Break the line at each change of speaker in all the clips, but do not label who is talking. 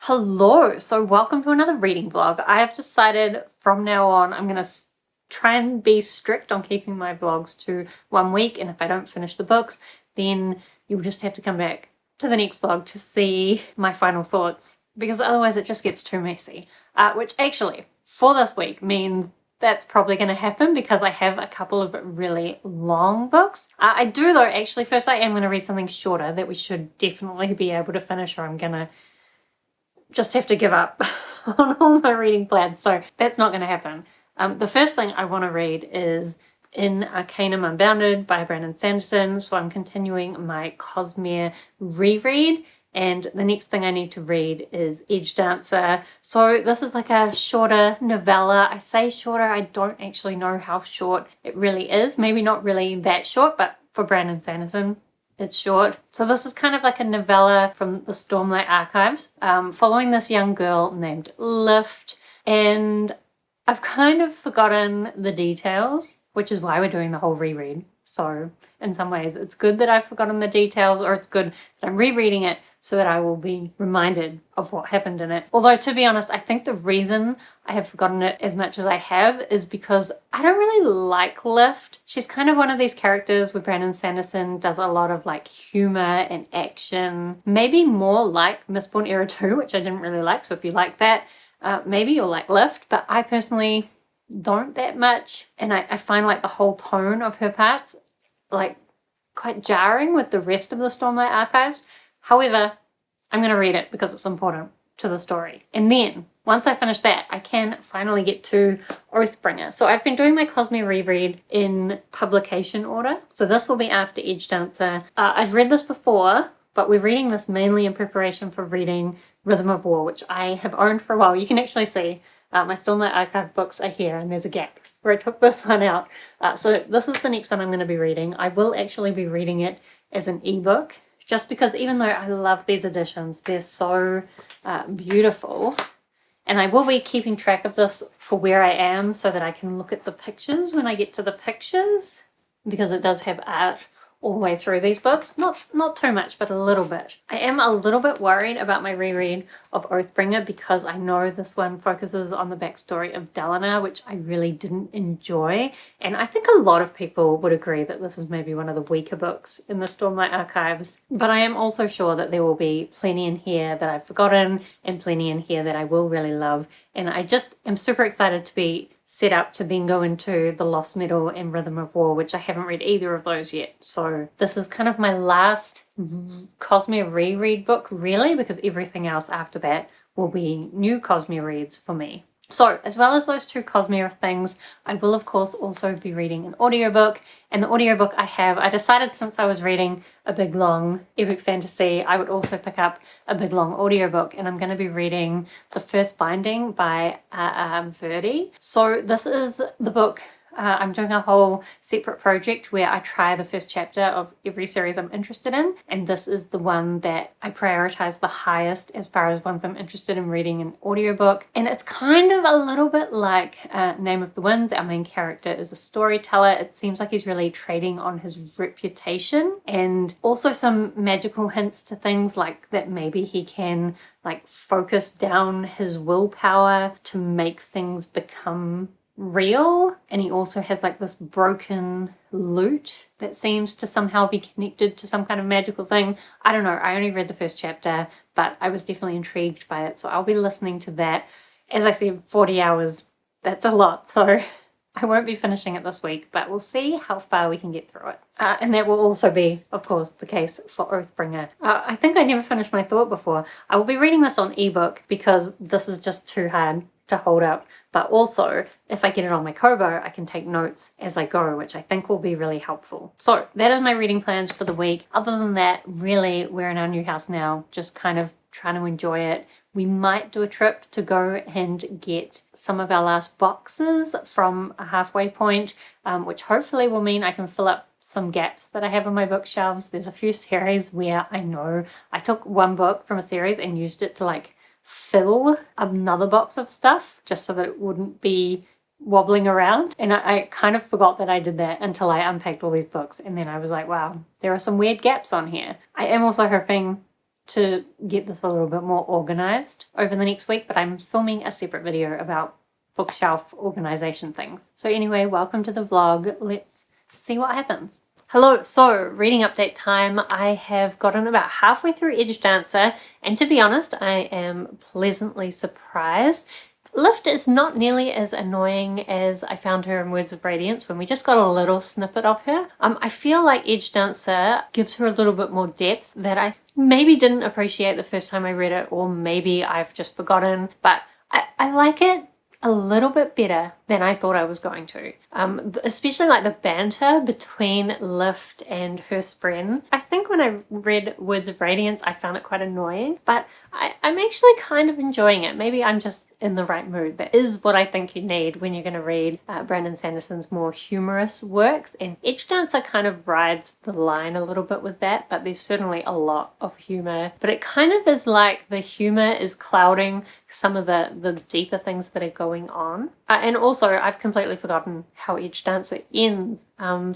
Hello, so welcome to another reading vlog. I have decided from now on I'm going to try and be strict on keeping my vlogs to 1 week, and if I don't finish the books then you'll just have to come back to the next vlog to see my final thoughts, because otherwise it just gets too messy. Which actually for this week means that's probably going to happen because I have a couple of really long books. I do though, actually, first I am going to read something shorter that we should definitely be able to finish, or I'm going to just have to give up on all my reading plans, so that's not going to happen. The first thing I want to read is In Arcanum Unbounded by Brandon Sanderson, so I'm continuing my Cosmere Re-read, and the next thing I need to read is Edgedancer. So this is like a shorter novella. I say shorter, I don't actually know how short it really is. Maybe not really that short, but for Brandon Sanderson, it's short. So this is kind of like a novella from the Stormlight Archives, following this young girl named Lift, and I've kind of forgotten the details, which is why we're doing the whole reread. So in some ways it's good that I've forgotten the details, or it's good that I'm rereading it so that I will be reminded of what happened in it. Although, to be honest, I think the reason I have forgotten it as much as I have is because I don't really like Lift. She's kind of one of these characters where Brandon Sanderson does a lot of like humor and action, maybe more like Mistborn Era 2, which I didn't really like. So if you like that, maybe you'll like Lift, but I personally don't that much. And I find like the whole tone of her parts like quite jarring with the rest of the Stormlight Archives. However, I'm going to read it because it's important to the story. And then, once I finish that, I can finally get to Oathbringer. So I've been doing my Cosmere Re-read in publication order. So this will be after Edgedancer. I've read this before, but we're reading this mainly in preparation for reading Rhythm of War, which I have owned for a while. You can actually see my Stormlight Archive books are here, and there's a gap where I took this one out. So this is the next one I'm going to be reading. I will actually be reading it as an ebook, just because even though I love these editions, they're so beautiful. And I will be keeping track of this for where I am so that I can look at the pictures when I get to the pictures, because it does have art all the way through these books. Not too much, but a little bit. I am a little bit worried about my reread of Oathbringer because I know this one focuses on the backstory of Dalinar, which I really didn't enjoy. And I think a lot of people would agree that this is maybe one of the weaker books in the Stormlight Archives. But I am also sure that there will be plenty in here that I've forgotten and plenty in here that I will really love. And I just am super excited to be set up to then go into The Lost Metal and Rhythm of War, which I haven't read either of those yet. So this is kind of my last Cosmere Re-read book, really, because everything else after that will be new Cosmere reads for me. So as well as those two Cosmere things, I will of course also be reading an audiobook. And the audiobook I decided, since I was reading a big long epic fantasy, I would also pick up a big long audiobook, and I'm going to be reading The First Binding by Virdi. So this is the book. I'm doing a whole separate project where I try the first chapter of every series I'm interested in, and this is the one that I prioritize the highest as far as ones I'm interested in reading an audiobook. And it's kind of a little bit like Name of the Winds. Our main character is a storyteller. It seems like he's really trading on his reputation, and also some magical hints to things like that maybe he can like focus down his willpower to make things become real. And he also has like this broken lute that seems to somehow be connected to some kind of magical thing. I don't know, I only read the first chapter, but I was definitely intrigued by it, so I'll be listening to that. As I said, 40 hours, that's a lot, so I won't be finishing it this week, but we'll see how far we can get through it. And that will also be, of course, the case for Oathbringer. I think I never finished my thought before. I will be reading this on ebook because this is just too hard to hold up, but also if I get it on my Kobo, I can take notes as I go, which I think will be really helpful. So that is my reading plans for the week. Other than that, really, we're in our new house now, just kind of trying to enjoy it. We might do a trip to go and get some of our last boxes from a halfway point, which hopefully will mean I can fill up some gaps that I have on my bookshelves. There's a few series where I know I took one book from a series and used it to like fill another box of stuff just so that it wouldn't be wobbling around, and I kind of forgot that I did that until I unpacked all these books, and then I was like, wow, there are some weird gaps on here. I am also hoping to get this a little bit more organized over the next week, but I'm filming a separate video about bookshelf organization things. So anyway, welcome to the vlog. Let's see what happens. Hello, so reading update time. I have gotten about halfway through Edgedancer, and to be honest, I am pleasantly surprised. Lift is not nearly as annoying as I found her in Words of Radiance when we just got a little snippet of her. I feel like Edgedancer gives her a little bit more depth that I maybe didn't appreciate the first time I read it, or maybe I've just forgotten, but I like it a little bit better than I thought I was going to. Especially like the banter between Lift and her spren. I think when I read Words of Radiance, I found it quite annoying, but I'm actually kind of enjoying it. Maybe I'm just in the right mood. That is what I think you need when you're going to read Brandon Sanderson's more humorous works, and Edgedancer kind of rides the line a little bit with that, but there's certainly a lot of humor. But it kind of is like the humor is clouding some of the deeper things that are going on. And also, I've completely forgotten how Edgedancer ends,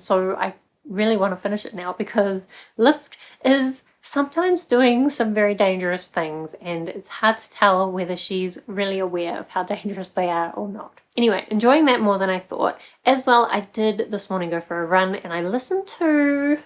so I really want to finish it now because Lift is sometimes doing some very dangerous things, and it's hard to tell whether she's really aware of how dangerous they are or not. Anyway, enjoying that more than I thought. As well, I did this morning go for a run, and I listened to,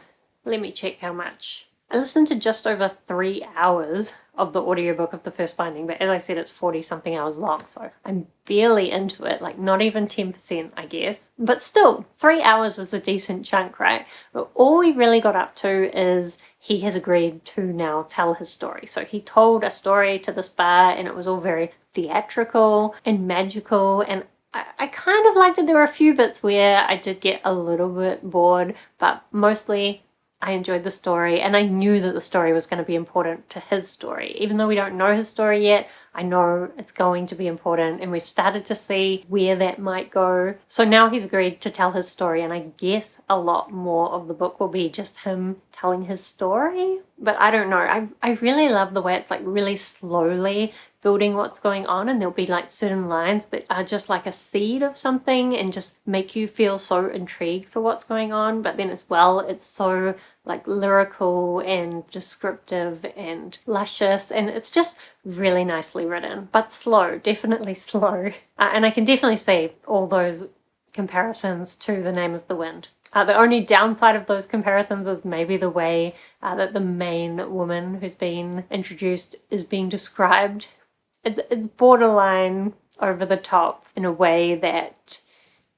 let me check how much. I listened to just over 3 hours of the audiobook of the first binding, but as I said, it's 40 something hours long, so I'm barely into it, like not even 10%, I guess. But still, 3 hours is a decent chunk, right? But all we really got up to is he has agreed to now tell his story. So he told a story to this bar, and it was all very theatrical and magical, and I kind of liked it. There were a few bits where I did get a little bit bored, but mostly I enjoyed the story, and I knew that the story was going to be important to his story. Even though we don't know his story yet, I know it's going to be important, and we started to see where that might go. So now he's agreed to tell his story, and I guess a lot more of the book will be just him telling his story. But I don't know. I really love the way it's like really slowly building what's going on, and there'll be like certain lines that are just like a seed of something and just make you feel so intrigued for what's going on. But then as well, it's so like lyrical and descriptive and luscious, and it's just really nicely written, but slow, definitely slow. And I can definitely see all those comparisons to The Name of the Wind. The only downside of those comparisons is maybe the way that the main woman who's been introduced is being described. It's borderline over the top in a way that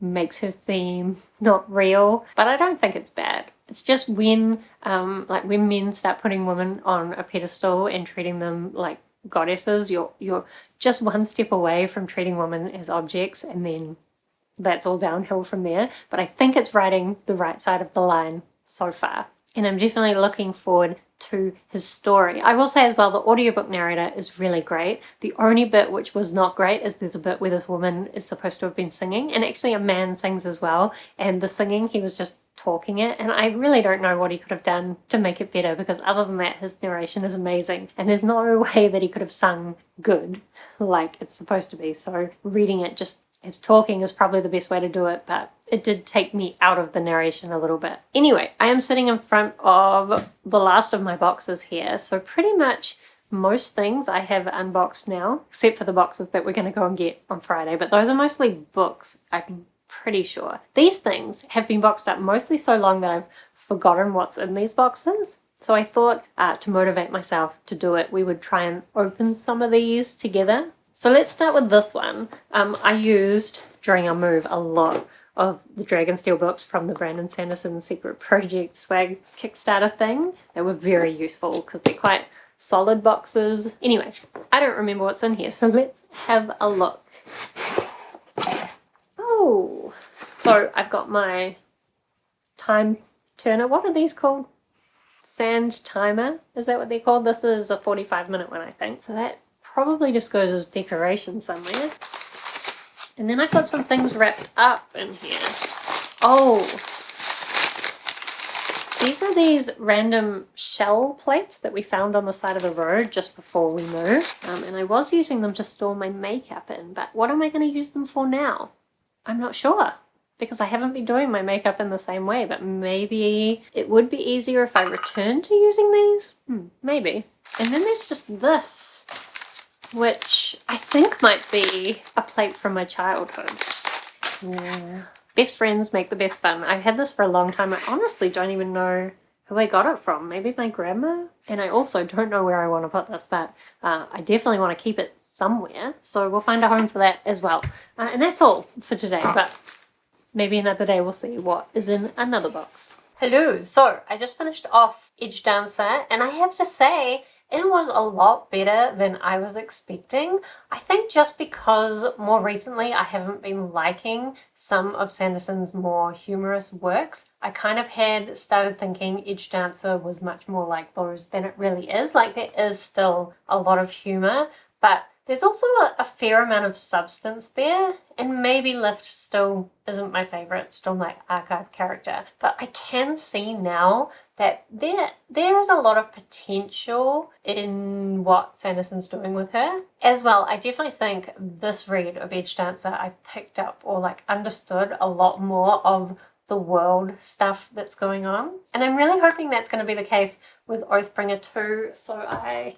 makes her seem not real, but I don't think it's bad. It's just when when men start putting women on a pedestal and treating them like goddesses, you're just one step away from treating women as objects, and then that's all downhill from there. But I think it's riding the right side of the line so far, and I'm definitely looking forward to his story. I will say as well, the audiobook narrator is really great. The only bit which was not great is there's a bit where this woman is supposed to have been singing, and actually a man sings as well, and the singing, he was just talking it, and I really don't know what he could have done to make it better, because other than that, his narration is amazing, and there's no way that he could have sung good like it's supposed to be. So reading it just as talking is probably the best way to do it, but it did take me out of the narration a little bit. Anyway, I am sitting in front of the last of my boxes here, so pretty much most things I have unboxed now, except for the boxes that we're going to go and get on Friday, but those are mostly books, I'm pretty sure. These things have been boxed up mostly so long that I've forgotten what's in these boxes. So I thought to motivate myself to do it, we would try and open some of these together. So let's start with this one. I used, during our move, a lot of the Dragonsteel books from the Brandon Sanderson Secret Project swag Kickstarter thing. They were very useful because they're quite solid boxes. Anyway, I don't remember what's in here, so let's have a look. Oh, so I've got my time turner. What are these called? Sand timer? Is that what they're called? This is a 45-minute one, I think. So that probably just goes as decoration somewhere. And then I've got some things wrapped up in here. Oh, these are these random shell plates that we found on the side of the road just before we moved. And I was using them to store my makeup in, but what am I going to use them for now? I'm not sure. because I haven't been doing my makeup in the same way, but maybe it would be easier if I returned to using these. Maybe. And then there's just this, which I think might be a plate from my childhood. Yeah. Best friends make the best fun. I've had this for a long time. I honestly don't even know who I got it from. Maybe my grandma? And I also don't know where I want to put this, but I definitely want to keep it somewhere. So we'll find a home for that as well. And that's all for today, but maybe another day we'll see what is in another box. Hello, so I just finished off Edgedancer, and I have to say it was a lot better than I was expecting. I think just because more recently I haven't been liking some of Sanderson's more humorous works. I kind of had started thinking Edgedancer was much more like those than it really is. Like, there is still a lot of humor, but there's also a fair amount of substance there, and maybe Lift still isn't my favorite, still my archive character, but I can see now that there is a lot of potential in what Sanderson's doing with her. As well, I definitely think this read of Edgedancer I picked up or like understood a lot more of the world stuff that's going on, and I'm really hoping that's going to be the case with Oathbringer too. So I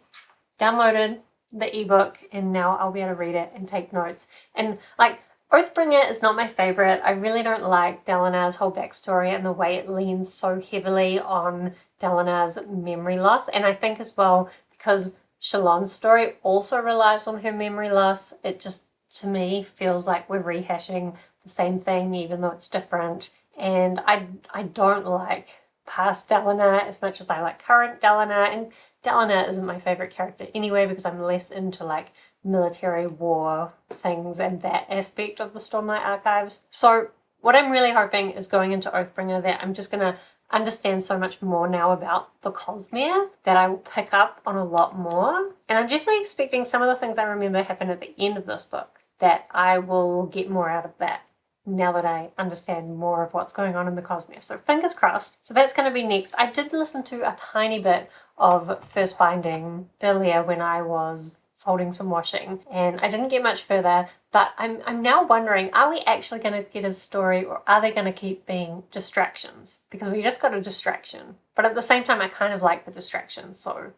downloaded the ebook and now I'll be able to read it and take notes. And like, Oathbringer is not my favorite. I really don't like Dalinar's whole backstory and the way it leans so heavily on Dalinar's memory loss. And I think as well, because Shalon's story also relies on her memory loss, it just, to me, feels like we're rehashing the same thing even though it's different. And I don't like past Dalinar as much as I like current Dalinar, and Dalinar isn't my favorite character anyway because I'm less into like military war things and that aspect of the Stormlight archives. So what I'm really hoping is going into Oathbringer that I'm just going to understand so much more now about the Cosmere that I will pick up on a lot more. And I'm definitely expecting some of the things I remember happen at the end of this book, that I will get more out of that now that I understand more of what's going on in the Cosmere. So fingers crossed. So that's going to be next. I did listen to a tiny bit of First Binding earlier when I was folding some washing, and I didn't get much further, but I'm now wondering, are we actually going to get a story, or are they going to keep being distractions? Because we just got a distraction, but at the same time I kind of like the distractions, so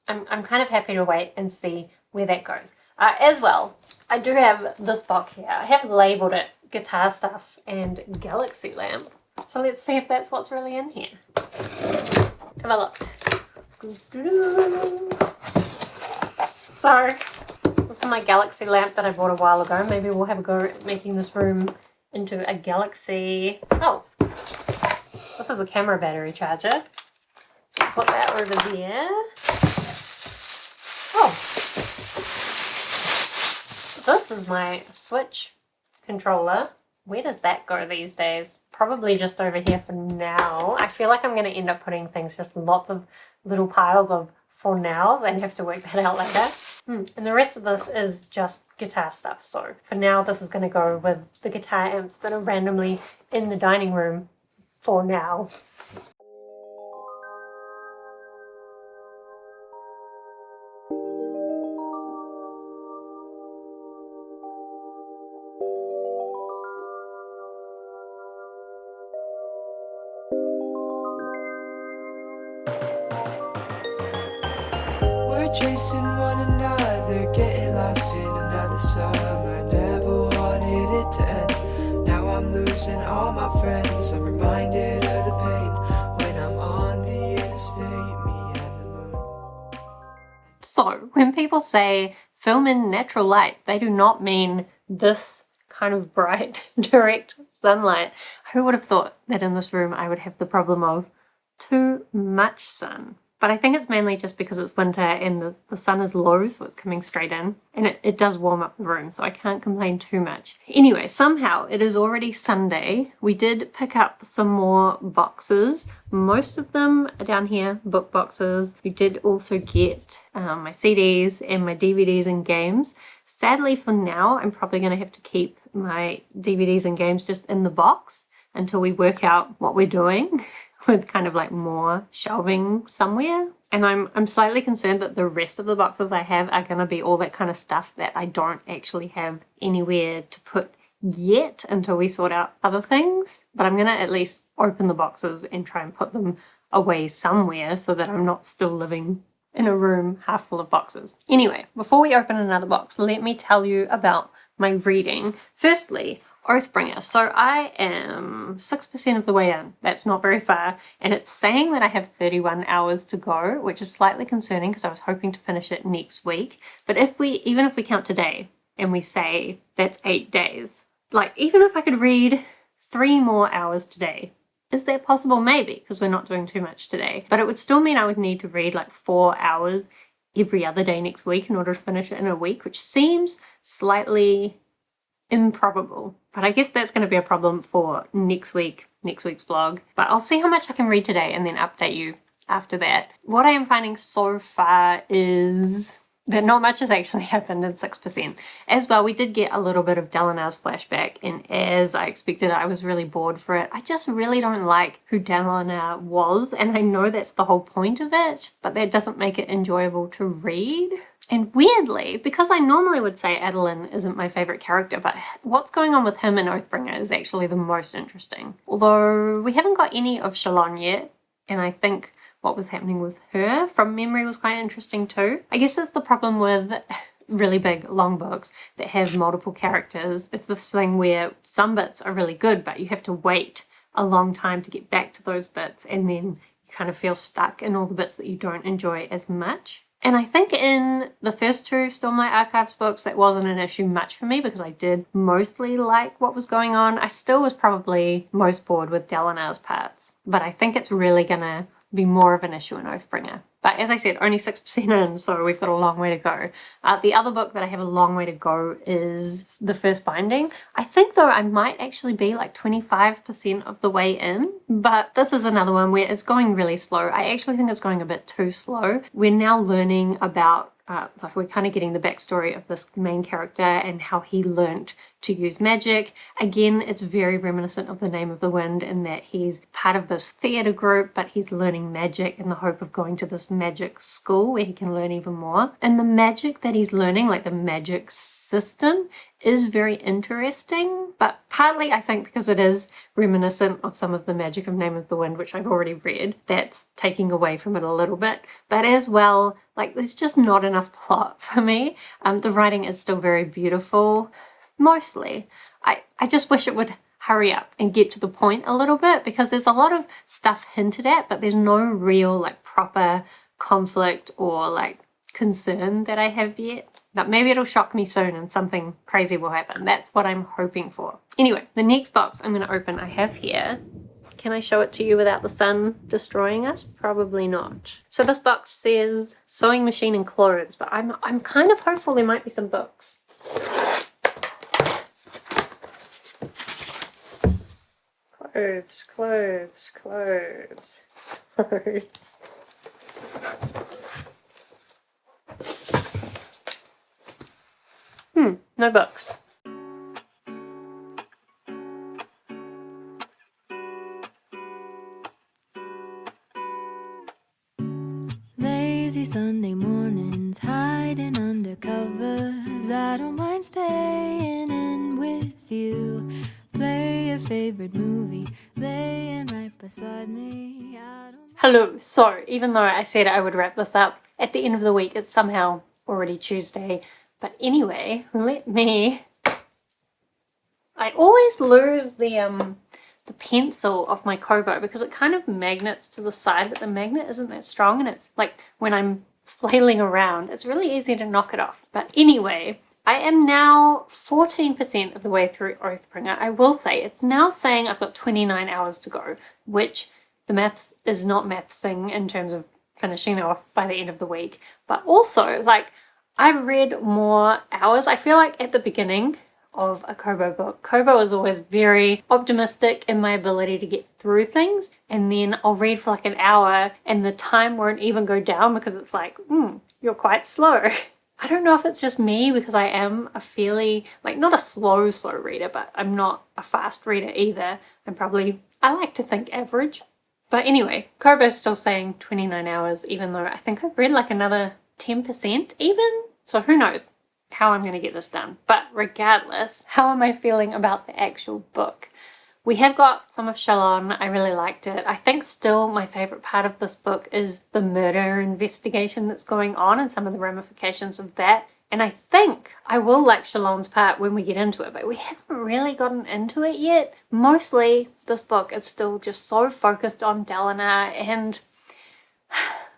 I'm kind of happy to wait and see where that goes. As well, I do have this box here. I have labelled it Guitar Stuff and Galaxy Lamp, so let's see if that's what's really in here. Have a look. So this is my Galaxy lamp that I bought a while ago. Maybe we'll have a go at making this room into a galaxy. Oh, this is a camera battery charger. So we'll put that over there. Oh, this is my Switch controller. Where does that go these days? Probably just over here for now. I feel like I'm going to end up putting things, just lots of little piles of for nows, and have to work that out later. And the rest of this is just guitar stuff. So for now, this is going to go with the guitar amps that are randomly in the dining room for now.
Chasing one another, getting lost in another summer. Never wanted it to end. Now I'm losing all my friends. I'm reminded of the pain when I'm on the interstate, me and the moon.
So when people say film in natural light, they do not mean this kind of bright, direct sunlight. Who would have thought that in this room I would have the problem of too much sun? But I think it's mainly just because it's winter and the sun is low, so it's coming straight in. And it does warm up the room, so I can't complain too much. Anyway, somehow it is already Sunday. We did pick up some more boxes. Most of them are down here, book boxes. We did also get my CDs and my DVDs and games. Sadly for now, I'm probably going to have to keep my DVDs and games just in the box until we work out what we're doing with kind of like more shelving somewhere. And I'm slightly concerned that the rest of the boxes I have are going to be all that kind of stuff that I don't actually have anywhere to put yet until we sort out other things, but I'm gonna at least open the boxes and try and put them away somewhere so that I'm not still living in a room half full of boxes. Anyway, before we open another box, let me tell you about my reading. Firstly, Oathbringer. So I am 6% of the way in. That's not very far. And it's saying that I have 31 hours to go, which is slightly concerning because I was hoping to finish it next week. But even if we count today and we say that's 8 days, like even if I could read 3 more hours today, is that possible? Maybe, because we're not doing too much today. But it would still mean I would need to read like 4 hours every other day next week in order to finish it in a week, which seems slightly improbable. But I guess that's going to be a problem for next week's vlog. But I'll see how much I can read today and then update you after that. What I am finding so far is that not much has actually happened in 6%. As well, we did get a little bit of Delanar's flashback, and as I expected, I was really bored for it. I just really don't like who Delanar was, and I know that's the whole point of it, but that doesn't make it enjoyable to read. And weirdly, because I normally would say Adolin isn't my favourite character, but what's going on with him in Oathbringer is actually the most interesting. Although we haven't got any of Shalon yet, and I think what was happening with her from memory was quite interesting too. I guess that's the problem with really big long books that have multiple characters. It's this thing where some bits are really good, but you have to wait a long time to get back to those bits, and then you kind of feel stuck in all the bits that you don't enjoy as much. And I think in the first 2 Stormlight Archives books, that wasn't an issue much for me because I did mostly like what was going on. I still was probably most bored with Delanar's parts, but I think it's really gonna be more of an issue in Oathbringer. But as I said, only 6% in, so we've got a long way to go. The other book that I have a long way to go is the first binding. I think though I might actually be like 25% of the way in, but this is another one where it's going really slow. I actually think it's going a bit too slow. We're now learning about we're kind of getting the backstory of this main character and how he learnt to use magic. Again, it's very reminiscent of The Name of the Wind in that he's part of this theatre group, but he's learning magic in the hope of going to this magic school where he can learn even more. And the magic that he's learning, like the magic system, is very interesting, but partly I think because it is reminiscent of some of the magic of Name of the Wind, which I've already read, that's taking away from it a little bit. But as well, like there's just not enough plot for me. The writing is still very beautiful, mostly. I just wish it would hurry up and get to the point a little bit, because there's a lot of stuff hinted at, but there's no real like proper conflict or like concern that I have yet. But maybe it'll shock me soon and something crazy will happen. That's what I'm hoping for. Anyway, the next box I'm going to open I have here. Can I show it to you without the sun destroying us? Probably not. So this box says sewing machine and clothes, but I'm kind of hopeful there might be some books. Clothes, clothes, clothes, clothes. No books.
Lazy Sunday mornings, hiding under covers. I don't mind staying in with you. Play your favorite movie, laying right beside me.
Hello. So even though I said I would wrap this up at the end of the week, it's somehow already Tuesday. But anyway, I always lose the pencil of my Kobo because it kind of magnets to the side, but the magnet isn't that strong, and it's like when I'm flailing around, it's really easy to knock it off. But anyway, I am now 14% of the way through Oathbringer. I will say it's now saying I've got 29 hours to go, which the maths is not mathsing in terms of finishing it off by the end of the week. But also, like, I've read more hours. I feel like at the beginning of a Kobo book, Kobo is always very optimistic in my ability to get through things, and then I'll read for like an hour and the time won't even go down because it's like, you're quite slow. I don't know if it's just me because I am a fairly, like, not a slow reader, but I'm not a fast reader either. I like to think average. But anyway, Kobo's still saying 29 hours, even though I think I've read like another 10% even. So who knows how I'm going to get this done. But regardless, how am I feeling about the actual book? We have got some of Shalon. I really liked it. I think still my favorite part of this book is the murder investigation that's going on and some of the ramifications of that. And I think I will like Shalon's part when we get into it, but we haven't really gotten into it yet. Mostly this book is still just so focused on Dalinar, and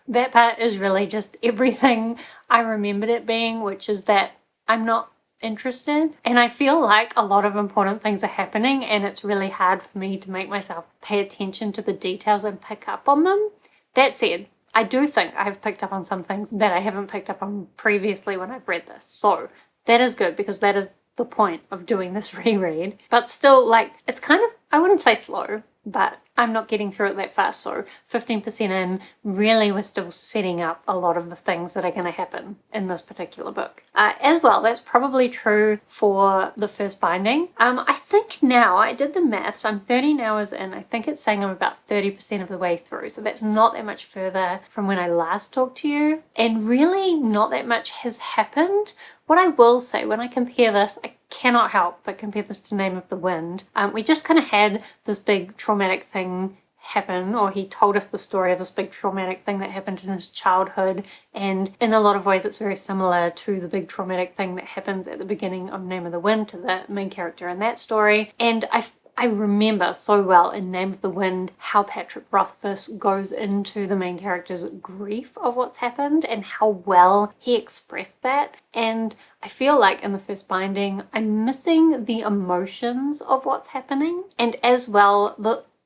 that part is really just everything I remembered it being, which is that I'm not interested. And I feel like a lot of important things are happening, and it's really hard for me to make myself pay attention to the details and pick up on them. That said, I do think I've picked up on some things that I haven't picked up on previously when I've read this. So that is good, because that is the point of doing this reread. But still, like, it's kind of, I wouldn't say slow, but I'm not getting through it that fast. So 15% in, really we're still setting up a lot of the things that are going to happen in this particular book. As well, that's probably true for the first binding. I think now, I did the maths, I'm 13 hours in. I think it's saying I'm about 30% of the way through. So that's not that much further from when I last talked to you. And really not that much has happened. What I will say, when I compare this, I cannot help but compare this to Name of the Wind. We just kind of had this big traumatic thing happen, or he told us the story of this big traumatic thing that happened in his childhood, and in a lot of ways it's very similar to the big traumatic thing that happens at the beginning of Name of the Wind to the main character in that story. And I remember so well in Name of the Wind how Patrick Rothfuss goes into the main character's grief of what's happened and how well he expressed that. And I feel like in the first binding, I'm missing the emotions of what's happening. And as well,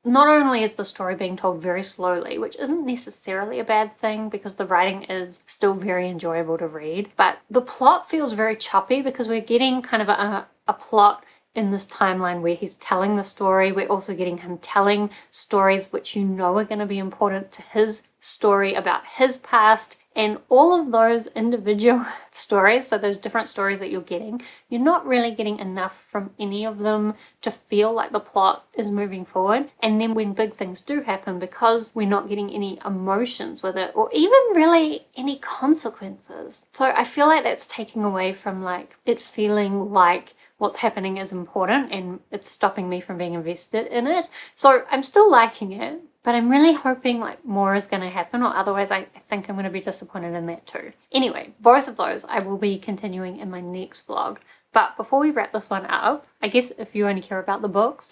not only is the story being told very slowly, which isn't necessarily a bad thing because the writing is still very enjoyable to read, but the plot feels very choppy because we're getting kind of a plot in this timeline where he's telling the story. We're also getting him telling stories which you know are going to be important to his story about his past, and all of those individual stories, so those different stories that you're getting, you're not really getting enough from any of them to feel like the plot is moving forward. And then when big things do happen, because we're not getting any emotions with it or even really any consequences, so I feel like that's taking away from like it feeling like what's happening is important, and it's stopping me from being invested in it. So I'm still liking it, but I'm really hoping like more is going to happen, or otherwise I think I'm going to be disappointed in that too. Anyway, both of those I will be continuing in my next vlog. But before we wrap this one up, I guess if you only care about the books,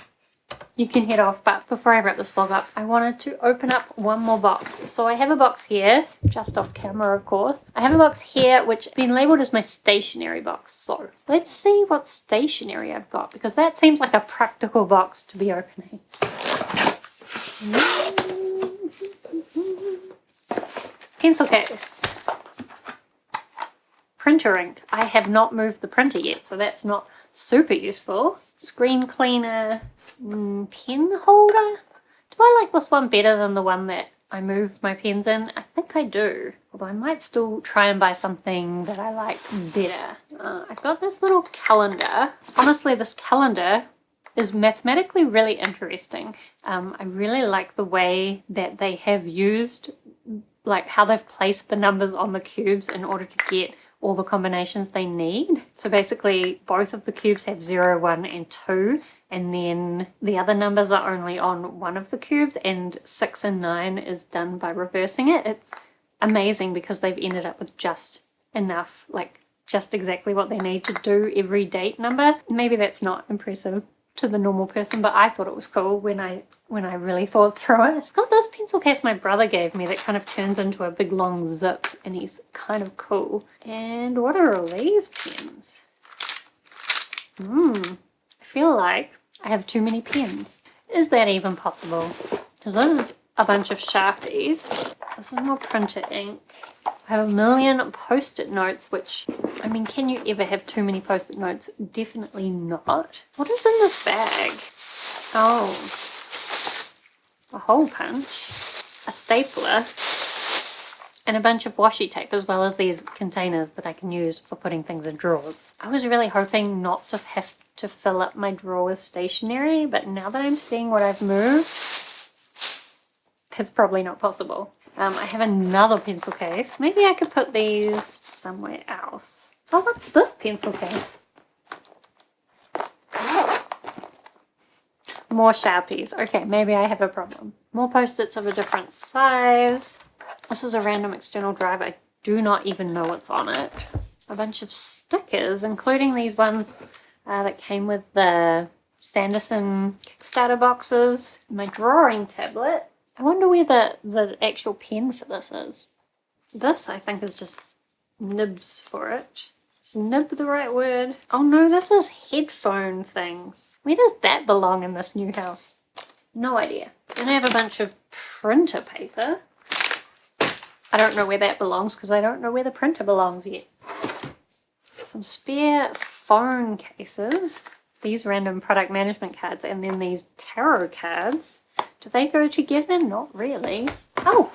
you can head off. But before I wrap this vlog up, I wanted to open up one more box. So I have a box here, just off camera of course. I have a box here which has been labeled as my stationery box. So let's see what stationery I've got, because that seems like a practical box to be opening. Pencil case. Printer ink. I have not moved the printer yet, so that's not super useful. Screen cleaner. Pen holder. Do I like this one better than the one that I moved my pens in? I think I do. Although I might still try and buy something that I like better. I've got this little calendar. Honestly, this calendar is mathematically really interesting. I really like the way that they have used, like how they've placed the numbers on the cubes in order to get all the combinations they need. So basically both of the cubes have 0, 1 and 2, and then the other numbers are only on one of the cubes, and 6 and 9 is done by reversing it. It's amazing because they've ended up with just enough, like just exactly what they need to do every date number. Maybe that's not impressive to the normal person, but I thought it was cool when I really thought through it. I've got this pencil case my brother gave me that kind of turns into a big long zip, and he's kind of cool. And what are all these pens? I feel like I have too many pens. Is that even possible? Because this is a bunch of Sharpies. This is more printer ink. I have a million post-it notes, which, I mean, can you ever have too many post-it notes? Definitely not. What is in this bag? Oh, a hole punch, a stapler, and a bunch of washi tape, as well as these containers that I can use for putting things in drawers. I was really hoping not to have to fill up my drawer with stationery, but now that I'm seeing what I've moved, that's probably not possible. I have another pencil case. Maybe I could put these somewhere else. Oh, what's this pencil case? More Sheepies. Okay, maybe I have a problem. More post-its of a different size. This is a random external drive. I do not even know what's on it. A bunch of stickers, including these ones that came with the Sanderson Kickstarter boxes. My drawing tablet. I wonder where the actual pen for this is. This, I think, is just nibs for it. Is nib the right word? Oh no, this is headphone things. Where does that belong in this new house? No idea. Then I have a bunch of printer paper. I don't know where that belongs because I don't know where the printer belongs yet. Some spare phone cases. These random product management cards and then these tarot cards. Do they go together? Not really. Oh!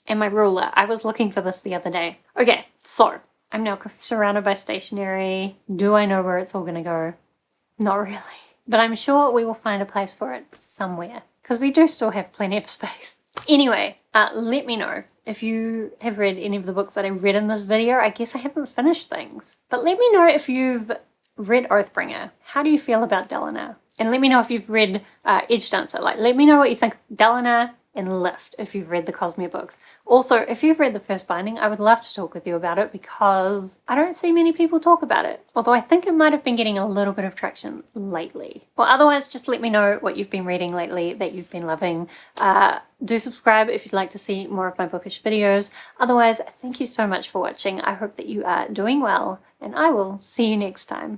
And my ruler. I was looking for this the other day. Okay, so I'm now surrounded by stationery. Do I know where it's all going to go? Not really. But I'm sure we will find a place for it somewhere because we do still have plenty of space. Anyway, let me know if you have read any of the books that I read in this video. I guess I haven't finished things. But let me know if you've read Oathbringer. How do you feel about Delanar? And let me know if you've read Edgedancer. Like, let me know what you think of Delanar and Lift if you've read the Cosmere books. Also, if you've read the first binding, I would love to talk with you about it because I don't see many people talk about it. Although I think it might have been getting a little bit of traction lately. Well, otherwise, just let me know what you've been reading lately that you've been loving. Do subscribe if you'd like to see more of my bookish videos. Otherwise, thank you so much for watching. I hope that you are doing well, and I will see you next time.